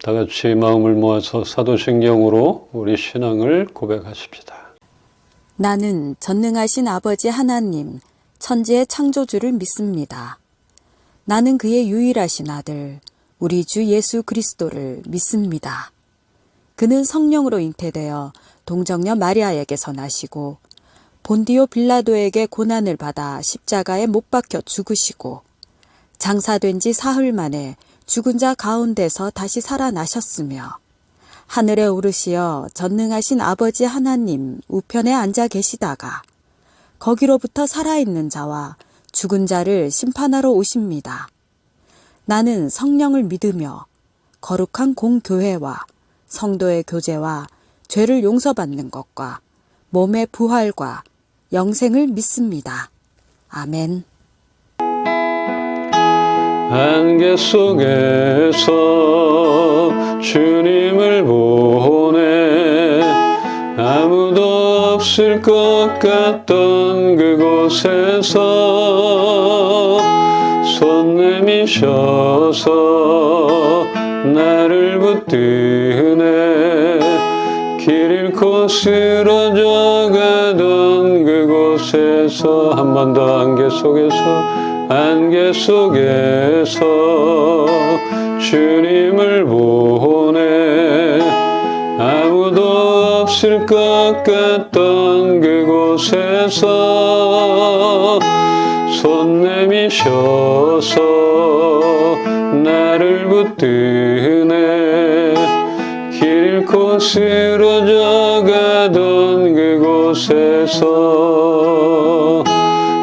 다 같이 마음을 모아서 사도신경으로 우리 신앙을 고백하십시다. 나는 전능하신 아버지 하나님, 천지의 창조주를 믿습니다. 나는 그의 유일하신 아들, 우리 주 예수 그리스도를 믿습니다. 그는 성령으로 잉태되어 동정녀 마리아에게서 나시고 본디오 빌라도에게 고난을 받아 십자가에 못 박혀 죽으시고 장사된 지 사흘 만에 죽은 자 가운데서 다시 살아나셨으며 하늘에 오르시어 전능하신 아버지 하나님 우편에 앉아 계시다가 거기로부터 살아있는 자와 죽은 자를 심판하러 오십니다. 나는 성령을 믿으며 거룩한 공교회와 성도의 교제와 죄를 용서받는 것과 몸의 부활과 영생을 믿습니다. 아멘. 안개 속에서 주님을 보내 아무도 없을 것 같던 그곳에서 손 내미셔서 나를 붙드네 길 잃고 쓰러져 가던 그곳에서 한 번 더 안개 속에서 주님을 보내 아무도 없을 것 같던 그곳에서 손 내미셔서 나를 붙드네 길 잃고 쓰러져 가던 그곳에서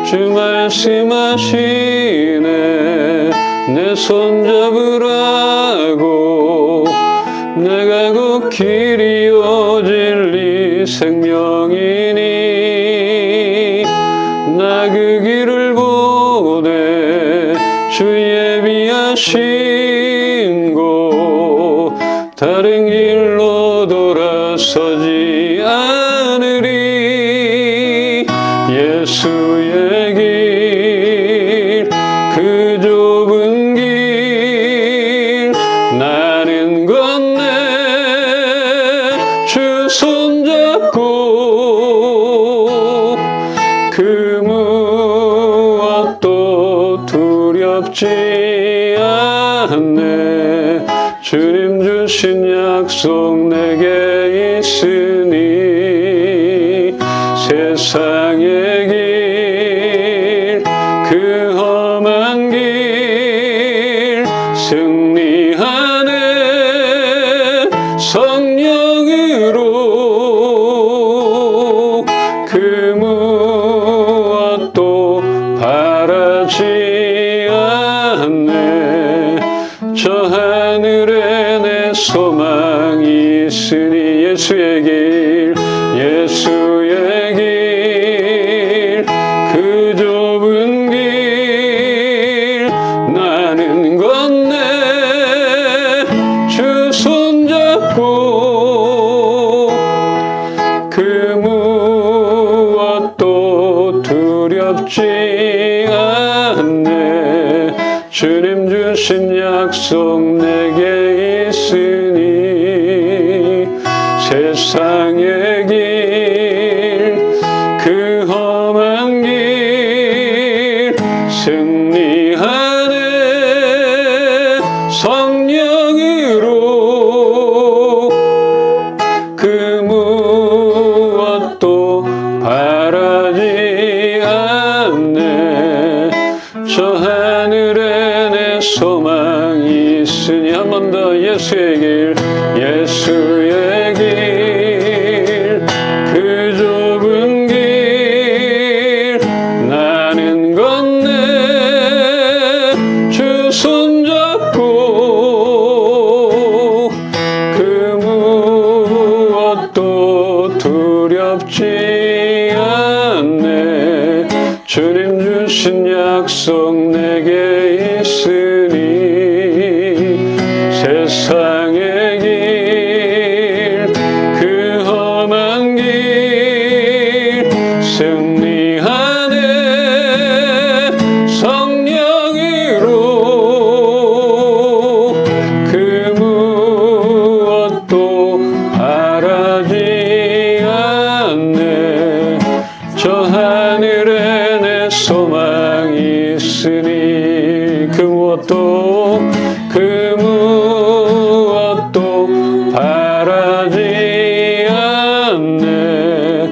주 말씀하시네 내 손 잡으라고 내가 곧 길이요 진리 생명이니 나 그 길을 보내 주 예비하신 곳 다른 길로 돌아서지 않으리 예수의 길 그 좁은 길 나는 건네 주 손잡고 그 무엇도 두렵지 않네 주님 주신 약속 내게 있으니 세상의 길 그 험한 길 승리하네 성령으로 그 무엇도 바라지 않네 저 하늘에 내 소망이 있으니 예수의 길 그 좁은 길 나는 건네 주 손잡고 그 무엇도 두렵지 않네 주님 주신 약속 내게 있으니 세상의 길 그 험한 길 승리하네 성령으로 그 무엇도 바라지 않네 저 하늘에 내 소망이 있으니 한 번 더 예수의 길 그 좁은 길 나는 건네 주 손잡고 그 무엇도 두렵지 않네 주님 주신 약속 내게 있으니 세상의 길 그 험한 길 승리하네 성령으로 그 안에 소망이 있으니 그 무엇도 바라지 않네.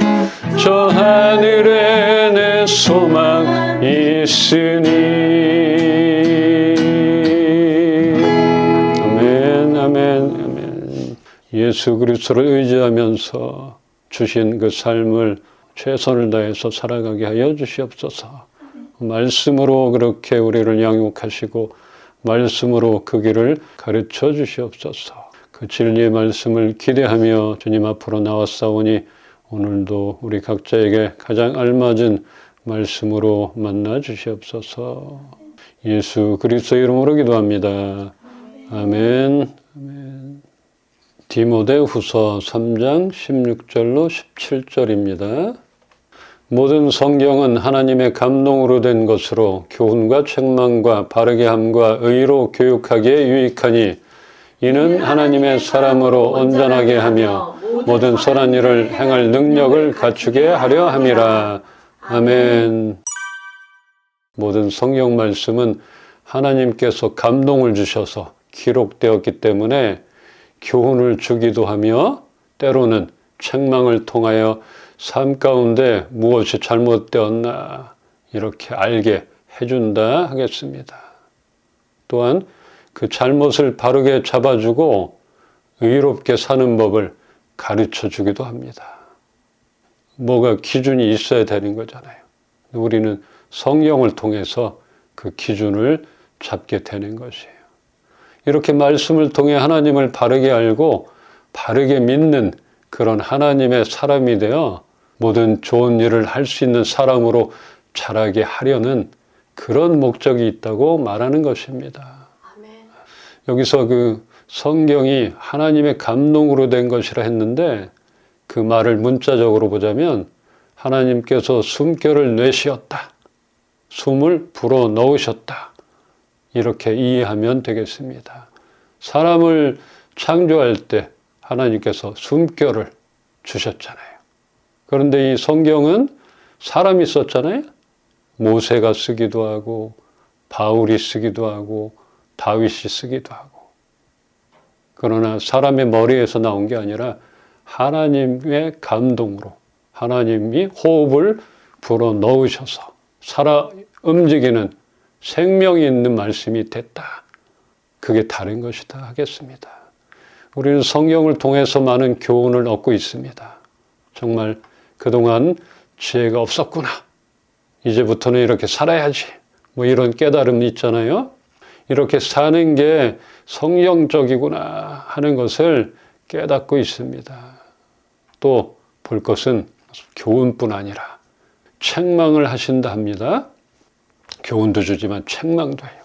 저 하늘에 내 소망이 있으니. 아멘, 아멘, 아멘. 예수 그리스도를 의지하면서 주신 그 삶을 최선을 다해서 살아가게 하여 주시옵소서. 말씀으로 그렇게 우리를 양육하시고 말씀으로 그 길을 가르쳐 주시옵소서. 그 진리의 말씀을 기대하며 주님 앞으로 나왔사오니 오늘도 우리 각자에게 가장 알맞은 말씀으로 만나 주시옵소서. 예수 그리스도 이름으로 기도합니다. 아멘. 아멘. 디모데후서 3장 16절로 17절입니다. 모든 성경은 하나님의 감동으로 된 것으로 교훈과 책망과 바르게 함과 의로 교육하기에 유익하니 이는 하나님의 사람으로 온전하게 하며 모든 선한 일을 행할 능력을 갖추게 하려 함이라. 아멘. 모든 성경 말씀은 하나님께서 감동을 주셔서 기록되었기 때문에 교훈을 주기도 하며 때로는 책망을 통하여 삶 가운데 무엇이 잘못되었나 이렇게 알게 해준다 하겠습니다. 또한 그 잘못을 바르게 잡아주고 의롭게 사는 법을 가르쳐 주기도 합니다. 뭐가 기준이 있어야 되는 거잖아요. 우리는 성경을 통해서 그 기준을 잡게 되는 것이에요. 이렇게 말씀을 통해 하나님을 바르게 알고 바르게 믿는 그런 하나님의 사람이 되어 모든 좋은 일을 할 수 있는 사람으로 자라게 하려는 그런 목적이 있다고 말하는 것입니다. 아멘. 여기서 그 성경이 하나님의 감동으로 된 것이라 했는데 그 말을 문자적으로 보자면 하나님께서 숨결을 내쉬었다. 숨을 불어 넣으셨다. 이렇게 이해하면 되겠습니다. 사람을 창조할 때 하나님께서 숨결을 주셨잖아요. 그런데 이 성경은 사람이 썼잖아요. 모세가 쓰기도 하고 바울이 쓰기도 하고 다윗이 쓰기도 하고. 그러나 사람의 머리에서 나온 게 아니라 하나님의 감동으로 하나님이 호흡을 불어 넣으셔서 살아 움직이는 생명이 있는 말씀이 됐다. 그게 다른 것이다 하겠습니다. 우리는 성경을 통해서 많은 교훈을 얻고 있습니다. 정말 그동안 지혜가 없었구나. 이제부터는 이렇게 살아야지. 뭐 이런 깨달음이 있잖아요. 이렇게 사는 게 성경적이구나 하는 것을 깨닫고 있습니다. 또 볼 것은 교훈뿐 아니라 책망을 하신다 합니다. 교훈도 주지만 책망도 해요.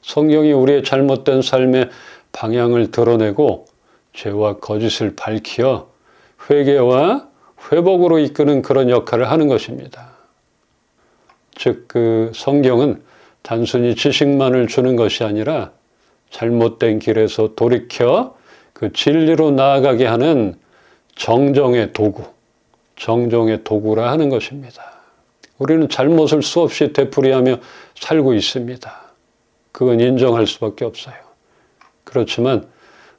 성경이 우리의 잘못된 삶의 방향을 드러내고 죄와 거짓을 밝히어 회개와 회복으로 이끄는 그런 역할을 하는 것입니다. 즉, 그 성경은 단순히 지식만을 주는 것이 아니라 잘못된 길에서 돌이켜 그 진리로 나아가게 하는 정정의 도구라 하는 것입니다. 우리는 잘못을 수없이 되풀이하며 살고 있습니다. 그건 인정할 수밖에 없어요. 그렇지만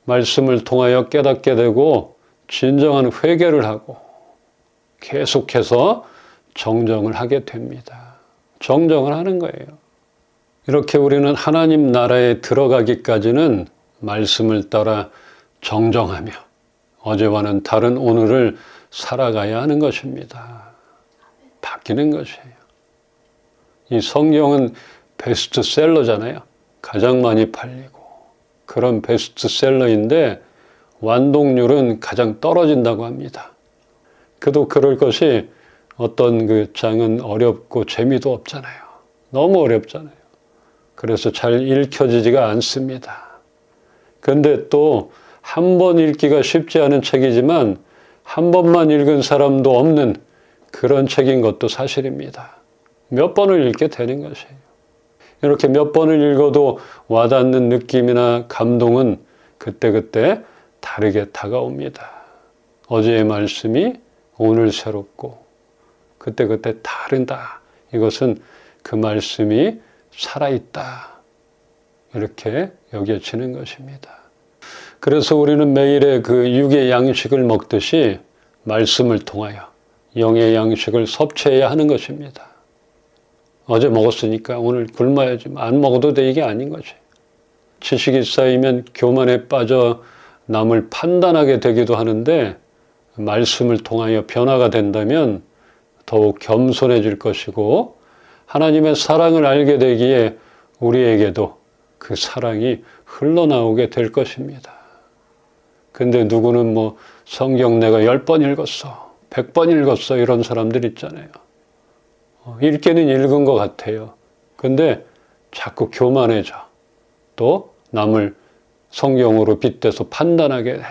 말씀을 통하여 깨닫게 되고 진정한 회개를 하고 계속해서 정정을 하게 됩니다. 정정을 하는 거예요. 이렇게 우리는 하나님 나라에 들어가기까지는 말씀을 따라 정정하며 어제와는 다른 오늘을 살아가야 하는 것입니다. 바뀌는 것이에요. 이 성경은 베스트셀러잖아요. 가장 많이 팔리고 그런 베스트셀러인데 완독률은 가장 떨어진다고 합니다. 그도 그럴 것이 어떤 그 장은 어렵고 재미도 없잖아요. 너무 어렵잖아요. 그래서 잘 읽혀지지가 않습니다. 그런데 또 한 번 읽기가 쉽지 않은 책이지만 한 번만 읽은 사람도 없는 그런 책인 것도 사실입니다. 몇 번을 읽게 되는 것이에요. 이렇게 몇 번을 읽어도 와닿는 느낌이나 감동은 그때그때 다르게 다가옵니다. 어제의 말씀이 오늘 새롭고 그때그때 다르다. 이것은 그 말씀이 살아있다. 이렇게 여겨지는 것입니다. 그래서 우리는 매일의 그 육의 양식을 먹듯이 말씀을 통하여 영의 양식을 섭취해야 하는 것입니다. 어제 먹었으니까 오늘 굶어야지. 안 먹어도 돼. 이게 아닌 거지. 지식이 쌓이면 교만에 빠져 남을 판단하게 되기도 하는데 말씀을 통하여 변화가 된다면 더욱 겸손해질 것이고 하나님의 사랑을 알게 되기에 우리에게도 그 사랑이 흘러나오게 될 것입니다. 근데 누구는 뭐 성경 내가 10번 읽었어, 100번 읽었어 이런 사람들 있잖아요. 읽기는 읽은 것 같아요. 근데 자꾸 교만해져. 또 남을 성경으로 빗대서 판단하게 해.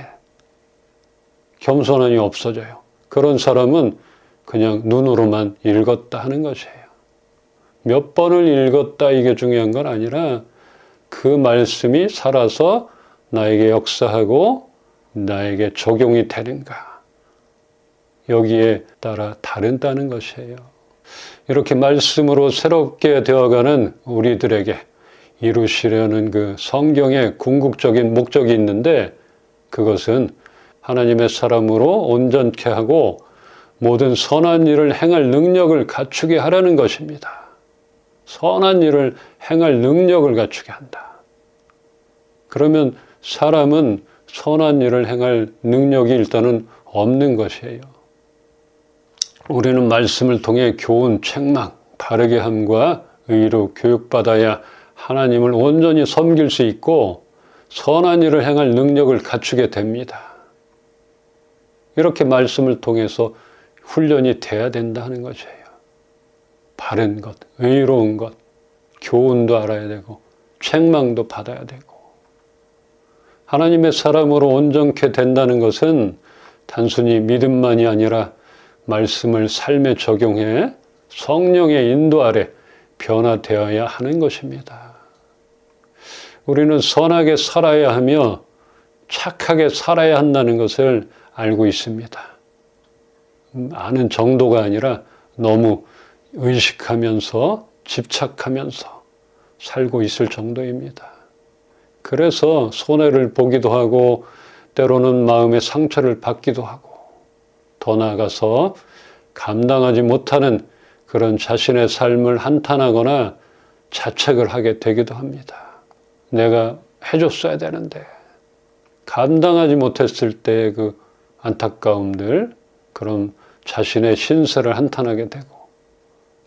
겸손함이 없어져요. 그런 사람은 그냥 눈으로만 읽었다 하는 것이에요. 몇 번을 읽었다 이게 중요한 건 아니라 그 말씀이 살아서 나에게 역사하고 나에게 적용이 되는가. 여기에 따라 다른다는 것이에요. 이렇게 말씀으로 새롭게 되어가는 우리들에게 이루시려는 그 성경의 궁극적인 목적이 있는데 그것은 하나님의 사람으로 온전케 하고 모든 선한 일을 행할 능력을 갖추게 하라는 것입니다. 선한 일을 행할 능력을 갖추게 한다. 그러면 사람은 선한 일을 행할 능력이 일단은 없는 것이에요. 우리는 말씀을 통해 교훈, 책망, 바르게 함과 의로 교육받아야 하나님을 온전히 섬길 수 있고 선한 일을 행할 능력을 갖추게 됩니다. 이렇게 말씀을 통해서 훈련이 돼야 된다 하는 것이에요. 바른 것, 의로운 것, 교훈도 알아야 되고 책망도 받아야 되고 하나님의 사람으로 온전케 된다는 것은 단순히 믿음만이 아니라 말씀을 삶에 적용해 성령의 인도 아래 변화되어야 하는 것입니다. 우리는 선하게 살아야 하며 착하게 살아야 한다는 것을 알고 있습니다. 아는 정도가 아니라 너무 의식하면서 집착하면서 살고 있을 정도입니다. 그래서 손해를 보기도 하고 때로는 마음의 상처를 받기도 하고 더 나아가서 감당하지 못하는 그런 자신의 삶을 한탄하거나 자책을 하게 되기도 합니다. 내가 해줬어야 되는데 감당하지 못했을 때의 그 안타까움들, 그럼 자신의 신세를 한탄하게 되고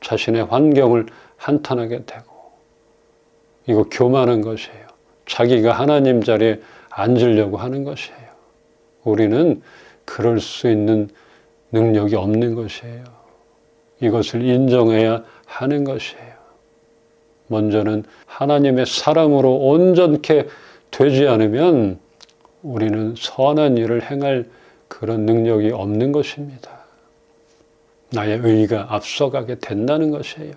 자신의 환경을 한탄하게 되고 이거 교만한 것이에요. 자기가 하나님 자리에 앉으려고 하는 것이에요. 우리는 그럴 수 있는 능력이 없는 것이에요. 이것을 인정해야 하는 것이에요. 먼저는 하나님의 사람으로 온전케 되지 않으면 우리는 선한 일을 행할 그런 능력이 없는 것입니다. 나의 의가 앞서가게 된다는 것이에요.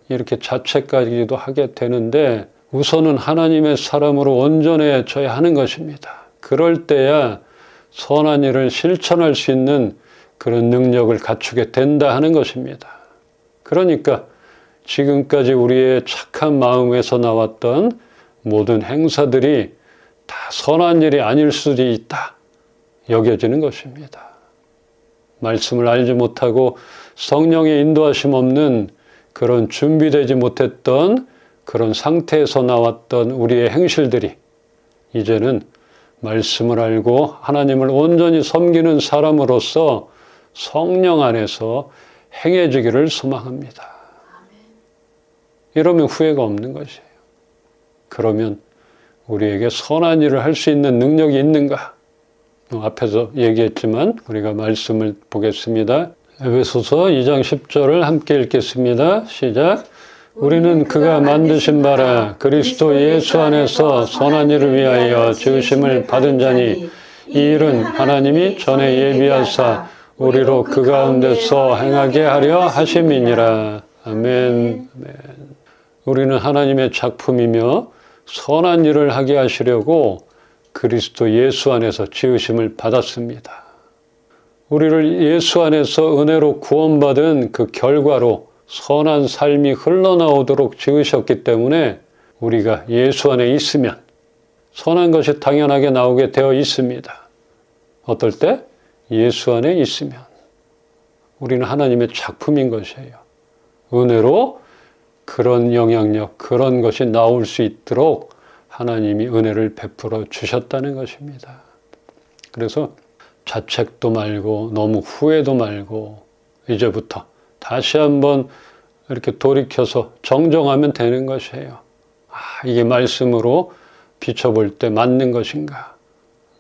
이렇게 자책까지도 하게 되는데 우선은 하나님의 사람으로 온전해져야 하는 것입니다. 그럴 때야 선한 일을 실천할 수 있는 그런 능력을 갖추게 된다 하는 것입니다. 그러니까 지금까지 우리의 착한 마음에서 나왔던 모든 행사들이 다 선한 일이 아닐 수도 있다 여겨지는 것입니다. 말씀을 알지 못하고 성령의 인도하심 없는 그런 준비되지 못했던 그런 상태에서 나왔던 우리의 행실들이 이제는 말씀을 알고 하나님을 온전히 섬기는 사람으로서 성령 안에서 행해지기를 소망합니다. 이러면 후회가 없는 것이에요. 그러면 우리에게 선한 일을 할 수 있는 능력이 있는가? 앞에서 얘기했지만 우리가 말씀을 보겠습니다. 에베소서 2장 10절을 함께 읽겠습니다. 시작. 우리는 그가 만드신 바라 그리스도 예수 안에서 선한 일을 위하여 지으심을 받은 자니 이 일은 하나님이 전에 예비하사 우리로 그 가운데서 행하게 하려 하심이니라. 아멘. 아멘. 우리는 하나님의 작품이며 선한 일을 하게 하시려고 그리스도 예수 안에서 지으심을 받았습니다. 우리를 예수 안에서 은혜로 구원받은 그 결과로 선한 삶이 흘러나오도록 지으셨기 때문에 우리가 예수 안에 있으면 선한 것이 당연하게 나오게 되어 있습니다. 어떨 때? 예수 안에 있으면. 우리는 하나님의 작품인 것이에요. 은혜로 그런 영향력, 그런 것이 나올 수 있도록 하나님이 은혜를 베풀어 주셨다는 것입니다. 그래서 자책도 말고 너무 후회도 말고 이제부터 다시 한번 이렇게 돌이켜서 정정하면 되는 것이에요. 이게 말씀으로 비춰볼 때 맞는 것인가?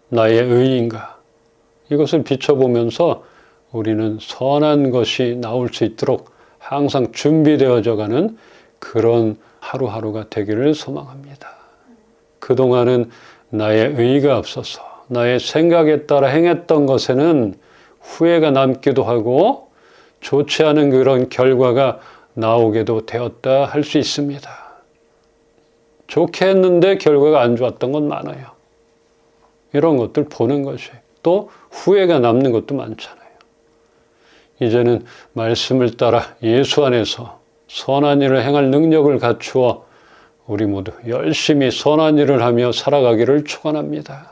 나의 의인가? 이것을 비춰보면서 우리는 선한 것이 나올 수 있도록 항상 준비되어져 가는 그런 하루하루가 되기를 소망합니다. 그동안은 나의 의의가 없어서 나의 생각에 따라 행했던 것에는 후회가 남기도 하고 좋지 않은 그런 결과가 나오게도 되었다 할 수 있습니다. 좋게 했는데 결과가 안 좋았던 건 많아요. 이런 것들 보는 것이 또 후회가 남는 것도 많잖아요. 이제는 말씀을 따라 예수 안에서 선한 일을 행할 능력을 갖추어 우리 모두 열심히 선한 일을 하며 살아가기를 축원합니다.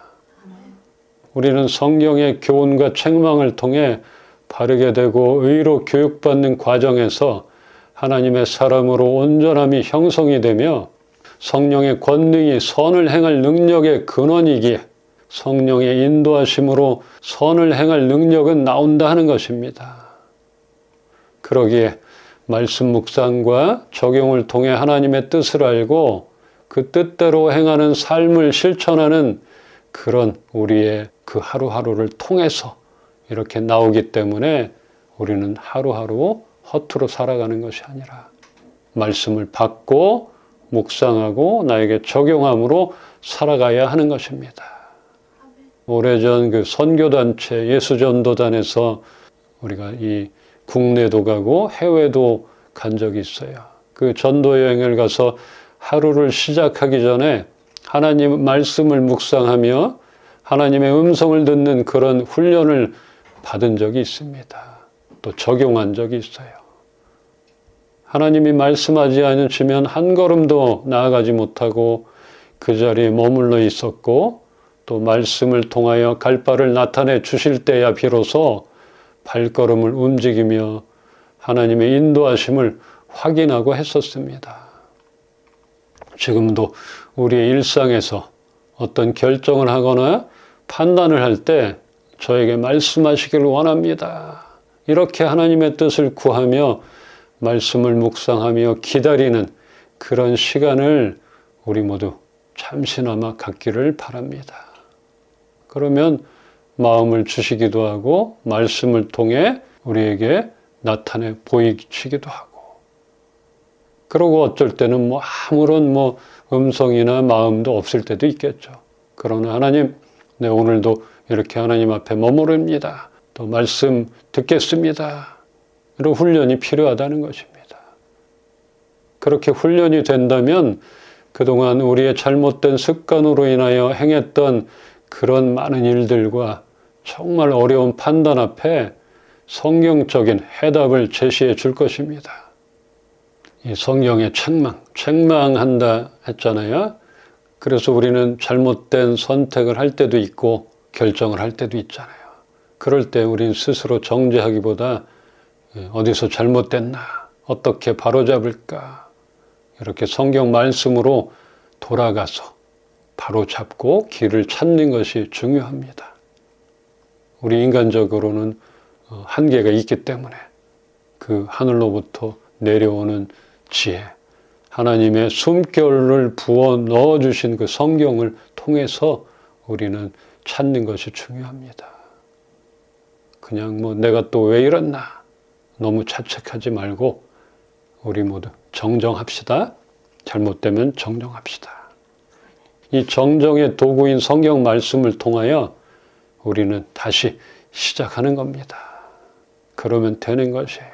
우리는 성경의 교훈과 책망을 통해 바르게 되고 의로 교육받는 과정에서 하나님의 사람으로 온전함이 형성이 되며 성령의 권능이 선을 행할 능력의 근원이기에 성령의 인도하심으로 선을 행할 능력은 나온다 하는 것입니다. 그러기에 말씀 묵상과 적용을 통해 하나님의 뜻을 알고 그 뜻대로 행하는 삶을 실천하는 그런 우리의 그 하루하루를 통해서 이렇게 나오기 때문에 우리는 하루하루 허투루 살아가는 것이 아니라 말씀을 받고 묵상하고 나에게 적용함으로 살아가야 하는 것입니다. 오래전 그 선교단체 예수전도단에서 우리가 이 국내도 가고 해외도 간 적이 있어요. 그 전도 여행을 가서 하루를 시작하기 전에 하나님 말씀을 묵상하며 하나님의 음성을 듣는 그런 훈련을 받은 적이 있습니다. 또 적용한 적이 있어요. 하나님이 말씀하지 않으시면 한 걸음도 나아가지 못하고 그 자리에 머물러 있었고 또 말씀을 통하여 갈 바를 나타내 주실 때야 비로소 발걸음을 움직이며 하나님의 인도하심을 확인하고 했었습니다. 지금도 우리의 일상에서 어떤 결정을 하거나 판단을 할 때 저에게 말씀하시기를 원합니다. 이렇게 하나님의 뜻을 구하며 말씀을 묵상하며 기다리는 그런 시간을 우리 모두 잠시나마 갖기를 바랍니다. 그러면 마음을 주시기도 하고 말씀을 통해 우리에게 나타내 보이시기도 하고 그러고 어쩔 때는 아무런 음성이나 마음도 없을 때도 있겠죠. 그러나 하나님, 네, 오늘도 이렇게 하나님 앞에 머무릅니다. 또 말씀 듣겠습니다. 이런 훈련이 필요하다는 것입니다. 그렇게 훈련이 된다면 그동안 우리의 잘못된 습관으로 인하여 행했던 그런 많은 일들과 정말 어려운 판단 앞에 성경적인 해답을 제시해 줄 것입니다. 이 성경의 책망한다 했잖아요. 그래서 우리는 잘못된 선택을 할 때도 있고 결정을 할 때도 있잖아요. 그럴 때 우리는 스스로 정죄하기보다 어디서 잘못됐나, 어떻게 바로잡을까, 이렇게 성경 말씀으로 돌아가서 바로잡고 길을 찾는 것이 중요합니다. 우리 인간적으로는 한계가 있기 때문에 그 하늘로부터 내려오는 지혜, 하나님의 숨결을 부어 넣어주신 그 성경을 통해서 우리는 찾는 것이 중요합니다. 그냥 내가 또 왜 이랬나 너무 자책하지 말고 우리 모두 정정합시다. 잘못되면 정정합시다. 이 정정의 도구인 성경 말씀을 통하여 우리는 다시 시작하는 겁니다. 그러면 되는 것이에요.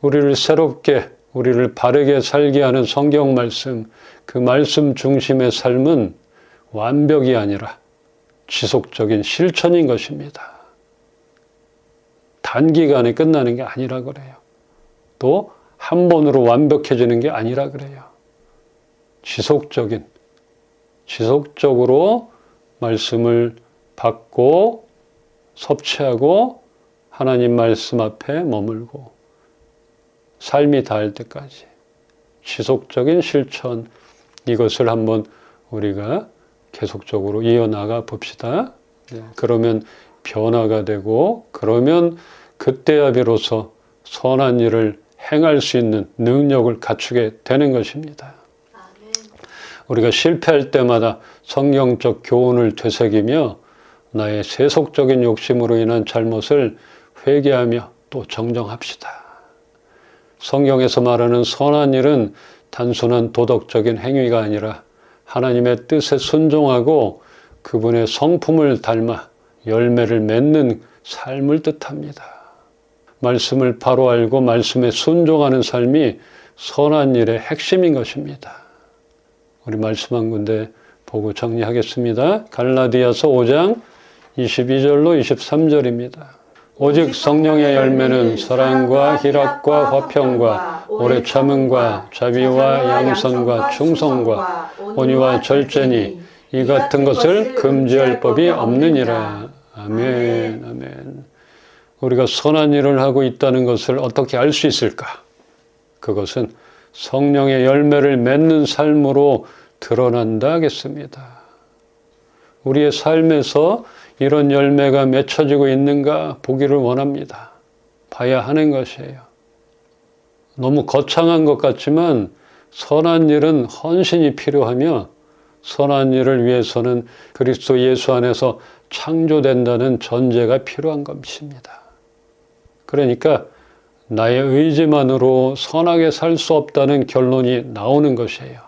우리를 새롭게, 우리를 바르게 살게 하는 성경 말씀, 그 말씀 중심의 삶은 완벽이 아니라 지속적인 실천인 것입니다. 단기간에 끝나는 게 아니라 그래요. 또 한 번으로 완벽해지는 게 아니라 그래요. 지속적으로 말씀을 받고 섭취하고 하나님 말씀 앞에 머물고 삶이 닿을 때까지 지속적인 실천, 이것을 한번 우리가 계속적으로 이어나가 봅시다. 그러면 변화가 되고, 그러면 그때야 비로소 선한 일을 행할 수 있는 능력을 갖추게 되는 것입니다. 우리가 실패할 때마다 성경적 교훈을 되새기며 나의 세속적인 욕심으로 인한 잘못을 회개하며 또 정정합시다. 성경에서 말하는 선한 일은 단순한 도덕적인 행위가 아니라 하나님의 뜻에 순종하고 그분의 성품을 닮아 열매를 맺는 삶을 뜻합니다. 말씀을 바로 알고 말씀에 순종하는 삶이 선한 일의 핵심인 것입니다. 우리 말씀 한 군데 보고 정리하겠습니다. 갈라디아서 5장 22절로 23절입니다. 오직 성령의 열매는 사랑과 희락과 화평과 오래 참음과 자비와 양선과 충성과 온유와 절제니 이 같은 것을 금지할 법이 없느니라. 아멘, 아멘. 우리가 선한 일을 하고 있다는 것을 어떻게 알 수 있을까? 그것은 성령의 열매를 맺는 삶으로 드러난다 하겠습니다. 우리의 삶에서 이런 열매가 맺혀지고 있는가 보기를 원합니다. 봐야 하는 것이에요. 너무 거창한 것 같지만 선한 일은 헌신이 필요하며 선한 일을 위해서는 그리스도 예수 안에서 창조된다는 전제가 필요한 것입니다. 그러니까 나의 의지만으로 선하게 살 수 없다는 결론이 나오는 것이에요.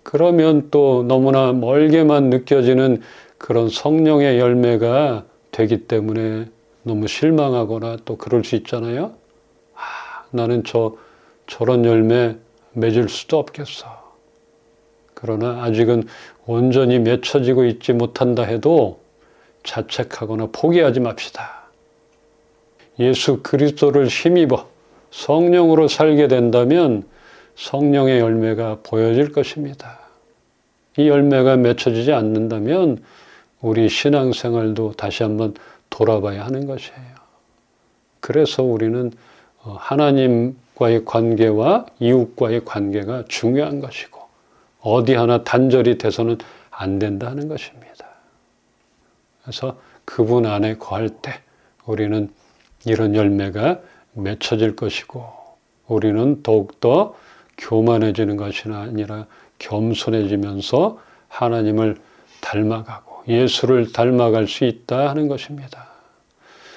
그러면 또 너무나 멀게만 느껴지는 그런 성령의 열매가 되기 때문에 너무 실망하거나 또 그럴 수 있잖아요. 나는 저런 열매 맺을 수도 없겠어. 그러나 아직은 온전히 맺혀지고 있지 못한다 해도 자책하거나 포기하지 맙시다. 예수 그리스도를 힘입어 성령으로 살게 된다면 성령의 열매가 보여질 것입니다. 이 열매가 맺혀지지 않는다면 우리 신앙생활도 다시 한번 돌아봐야 하는 것이에요. 그래서 우리는 하나님과의 관계와 이웃과의 관계가 중요한 것이고 어디 하나 단절이 돼서는 안 된다는 것입니다. 그래서 그분 안에 거할 때 우리는 이런 열매가 맺혀질 것이고 우리는 더욱더 교만해지는 것이 아니라 겸손해지면서 하나님을 닮아가고 예수를 닮아갈 수 있다 하는 것입니다.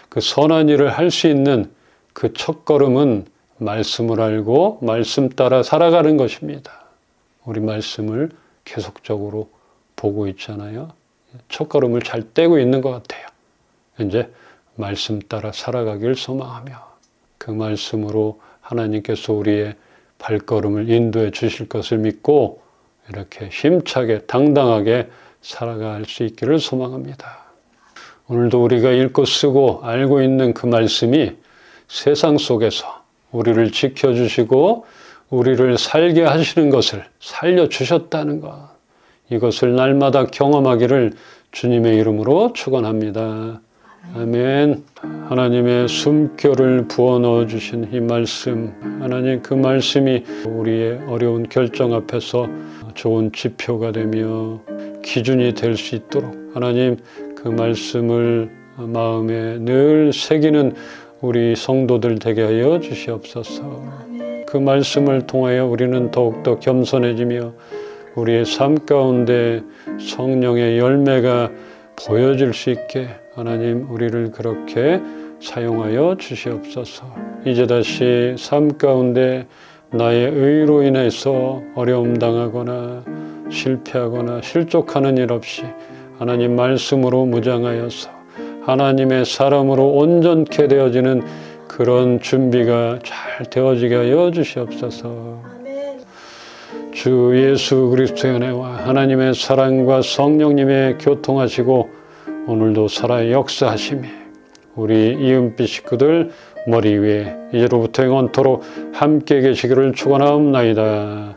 그 선한 일을 할 수 있는 그 첫걸음은 말씀을 알고 말씀 따라 살아가는 것입니다. 우리 말씀을 계속적으로 보고 있잖아요. 첫걸음을 잘 떼고 있는 것 같아요. 이제 말씀 따라 살아가길 소망하며 그 말씀으로 하나님께서 우리의 발걸음을 인도해 주실 것을 믿고 이렇게 힘차게 당당하게 살아갈 수 있기를 소망합니다. 오늘도 우리가 읽고 쓰고 알고 있는 그 말씀이 세상 속에서 우리를 지켜주시고 우리를 살게 하시는 것을 살려주셨다는 것, 이것을 날마다 경험하기를 주님의 이름으로 축원합니다. 아멘. 하나님의 숨결을 부어 넣어주신 이 말씀, 하나님 그 말씀이 우리의 어려운 결정 앞에서 좋은 지표가 되며 기준이 될 수 있도록 하나님 그 말씀을 마음에 늘 새기는 우리 성도들 되게 하여 주시옵소서. 그 말씀을 통하여 우리는 더욱더 겸손해지며 우리의 삶 가운데 성령의 열매가 보여질 수 있게 하나님 우리를 그렇게 사용하여 주시옵소서. 이제 다시 삶 가운데 나의 의로 인해서 어려움 당하거나 실패하거나 실족하는 일 없이 하나님 말씀으로 무장하여서 하나님의 사람으로 온전케 되어지는 그런 준비가 잘 되어지게 하여 주시옵소서. 주 예수 그리스도의 은혜와 하나님의 사랑과 성령님의 교통하시고 오늘도 살아 역사하심에 우리 이은빛 식구들 머리 위에 이제로부터 영원토록 함께 계시기를 축원하옵나이다.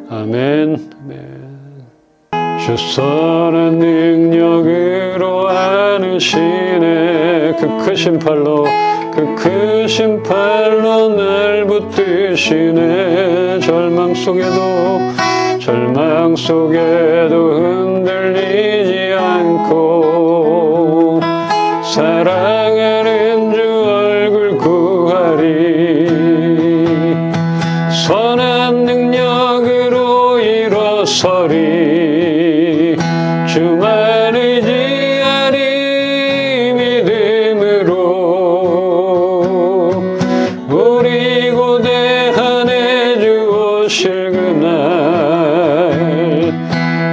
아멘. 주 선한 능력으로 안으시네. 그 크신 팔로 날 붙드시네. 절망 속에도 흔들리지 않고 사랑하는 주 얼굴 구하리. 선한 능력으로 일어서리. 주만 의지하리. 믿음으로 우리 고대한에 주 오실 그날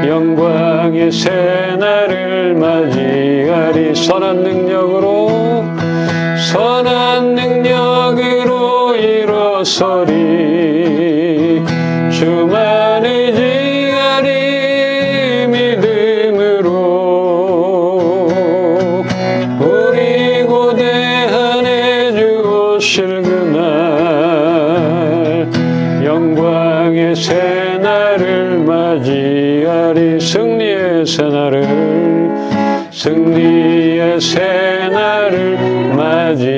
영광의 새날을 맞이하리. 선한 능력으로 일어서리. 주만 의지하리. 믿음으로 우리 고대한에 주 오실 그날 영광의 새날을 맞이하리. 승리의 새날을 맞이하리.